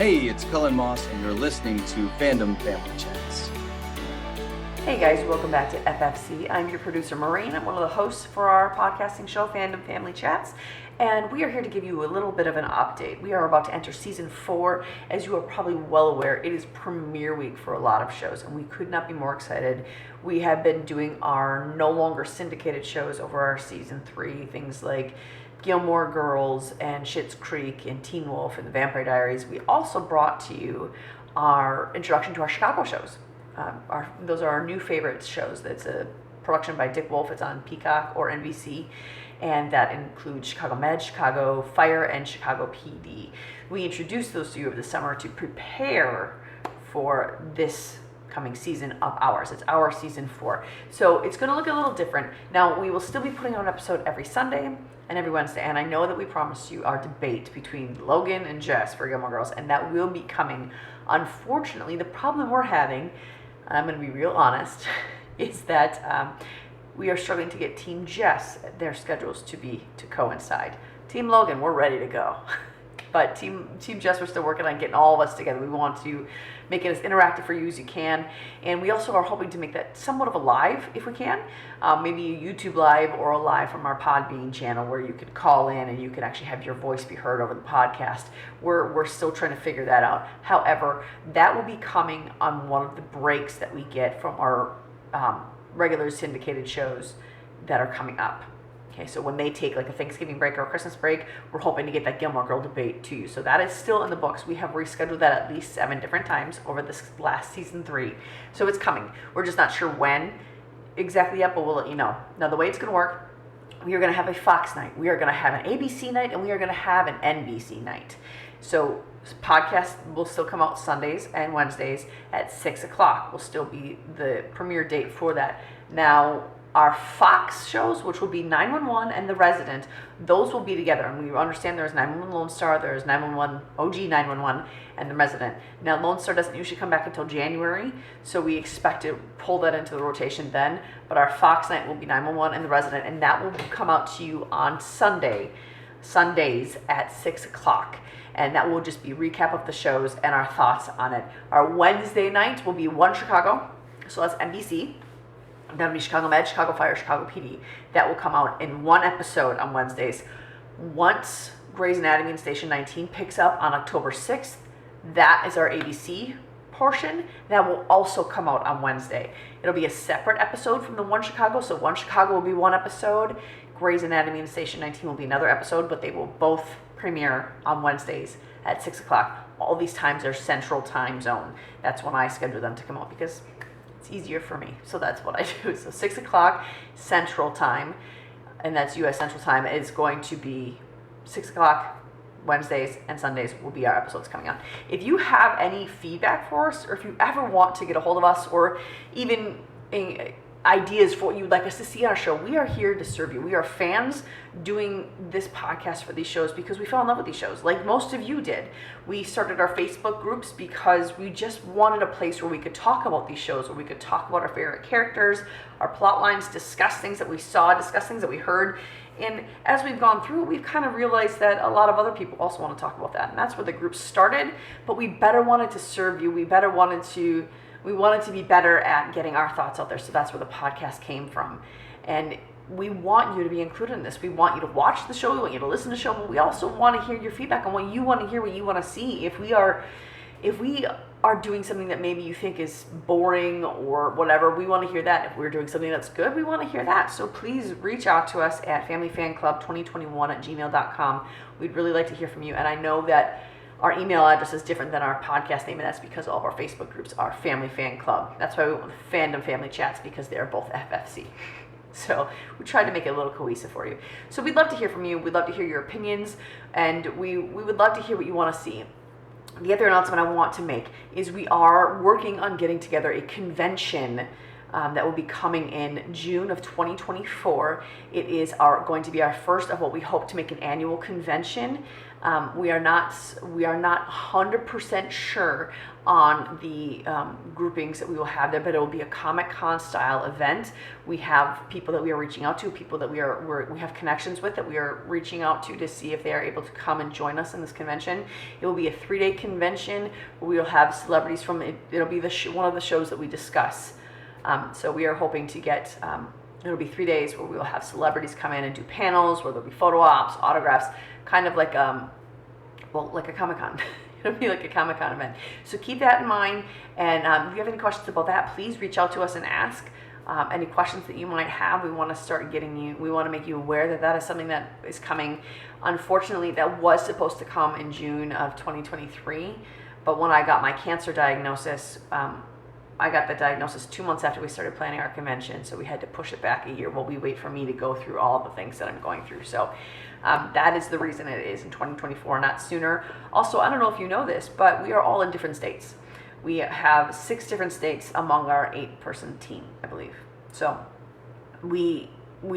Hey, it's Cullen Moss, and you're listening to Fandom Family Chats. Hey guys, welcome back to FFC. I'm your producer, Maureen. I'm one of the hosts for our podcasting show, Fandom Family Chats, and we are here to give you a little bit of an update. We are about to enter season 4. As you are probably well aware, it is premiere week for a lot of shows, and we could not be more excited. We have been doing our no longer syndicated shows over our season 3, things like Gilmore Girls and Schitt's Creek and Teen Wolf and The Vampire Diaries. We also brought to you our introduction to our Chicago shows. Those are our new favorite shows. That's a production by Dick Wolf. It's on Peacock or NBC, and that includes Chicago Med, Chicago Fire, and Chicago PD. We introduced those to you over the summer to prepare for this coming season of ours. It's our season 4. So it's going to look a little different. Now, we will still be putting out an episode every Sunday and every Wednesday. And I know that we promised you our debate between Logan and Jess for Gilmore Girls, and that will be coming. Unfortunately, the problem we're having, I'm going to be real honest, is that we are struggling to get Team Jess, their schedules to coincide. Team Logan, we're ready to go. But Team Jess, we're still working on getting all of us together. We want to make it as interactive for you as you can. And we also are hoping to make that somewhat of a live, if we can. Maybe a YouTube live or a live from our Podbean channel where you could call in and you can actually have your voice be heard over the podcast. We're still trying to figure that out. However, that will be coming on one of the breaks that we get from our regular syndicated shows that are coming up. Okay, so when they take like a Thanksgiving break or a Christmas break, we're hoping to get that Gilmore Girl debate to you. So that is still in the books. We have rescheduled that at least 7 different times over this last season 3. So it's coming. We're just not sure when exactly yet, but we'll let you know. Now, the way it's going to work, we are going to have a Fox night. We are going to have an ABC night, and we are going to have an NBC night. So podcast will still come out Sundays and Wednesdays at 6 o'clock. Will still be the premiere date for that. Now, our Fox shows, which will be 911 and The Resident, those will be together. And we understand there's 911 Lone Star, there's 911, OG 911, and The Resident. Now, Lone Star doesn't usually come back until January, so we expect to pull that into the rotation then. But our Fox night will be 911 and The Resident, and that will come out to you on Sundays at 6 o'clock. And that will just be a recap of the shows and our thoughts on it. Our Wednesday night will be One Chicago, so that's NBC. That'll be Chicago Med, Chicago Fire, Chicago PD. That will come out in one episode on Wednesdays. Once Grey's Anatomy and Station 19 picks up on October 6th, that is our ABC portion. That will also come out on Wednesday. It'll be a separate episode from the One Chicago. So One Chicago will be one episode. Grey's Anatomy and Station 19 will be another episode, but they will both premiere on Wednesdays at 6 o'clock. All these times are Central Time Zone. That's when I schedule them to come out because it's easier for me. So that's what I do. So 6 o'clock Central Time, and that's U.S. Central Time, is going to be 6 o'clock Wednesdays and Sundays will be our episodes coming on. If you have any feedback for us, or if you ever want to get a hold of us, or even ideas for what you'd like us to see on our show, we are here to serve you. We are fans doing this podcast for these shows because we fell in love with these shows, like most of you did. We started our Facebook groups because we just wanted a place where we could talk about these shows, where we could talk about our favorite characters, our plot lines, discuss things that we saw, discuss things that we heard. And as we've gone through, we've kind of realized that a lot of other people also want to talk about that. And that's where the group started, but we better wanted to serve you. We wanted to be better at getting our thoughts out there. So that's where the podcast came from. And we want you to be included in this. We want you to watch the show. We want you to listen to the show. But we also want to hear your feedback on what you want to hear, what you want to see. If we are doing something that maybe you think is boring or whatever, we want to hear that. If we're doing something that's good, we want to hear that. So please reach out to us at familyfanclub2021@gmail.com. We'd really like to hear from you. And I know that our email address is different than our podcast name, and that's because all of our Facebook groups are Family Fan Club. That's why we went with Fandom Family Chats, because they are both FFC. So we tried to make it a little cohesive for you. So we'd love to hear from you. We'd love to hear your opinions, and we would love to hear what you want to see. The other announcement I want to make is we are working on getting together a convention that will be coming in June of 2024. It is going to be our first of what we hope to make an annual convention. We are not 100% sure on the groupings that we will have there, but it will be a Comic-Con style event. We have people that we are reaching out to, people that we have connections with that we are reaching out to see if they are able to come and join us in this convention. It will be a 3-day convention where we will have celebrities from it. It'll be one of the shows that we discuss. So we are hoping to get, it'll be 3 days where we will have celebrities come in and do panels, where there'll be photo ops, autographs, kind of like, like a Comic-Con. It'll be like a Comic-Con event. So keep that in mind. And if you have any questions about that, please reach out to us and ask any questions that you might have. We want to make you aware that that is something that is coming. Unfortunately, that was supposed to come in June of 2023. But when I got my cancer diagnosis, I got the diagnosis 2 months after we started planning our convention, so we had to push it back a year while we wait for me to go through all the things that I'm going through. So that is the reason it is in 2024, not sooner. Also, I don't know if you know this, but we are all in different states. We have 6 different states among our 8-person team, I believe. So we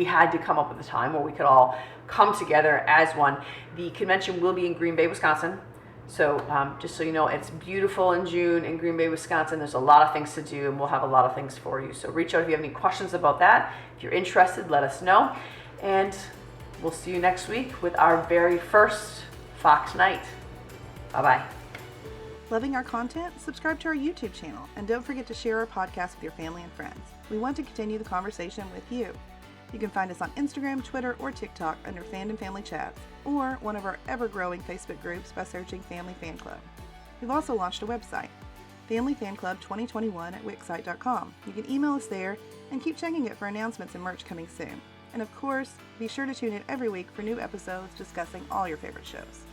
had to come up with a time where we could all come together as one. The convention will be in Green Bay, Wisconsin. So just so you know, it's beautiful in June in Green Bay, Wisconsin. There's a lot of things to do, and we'll have a lot of things for you. So reach out if you have any questions about that. If you're interested, let us know. And we'll see you next week with our very first Fox Night. Bye-bye. Loving our content? Subscribe to our YouTube channel, and don't forget to share our podcast with your family and friends. We want to continue the conversation with you. You can find us on Instagram, Twitter, or TikTok under Fandom Family Chats, or one of our ever-growing Facebook groups by searching Family Fan Club. We've also launched a website, Family Fan Club 2021 at Wixsite.com. You can email us there and keep checking it for announcements and merch coming soon. And of course, be sure to tune in every week for new episodes discussing all your favorite shows.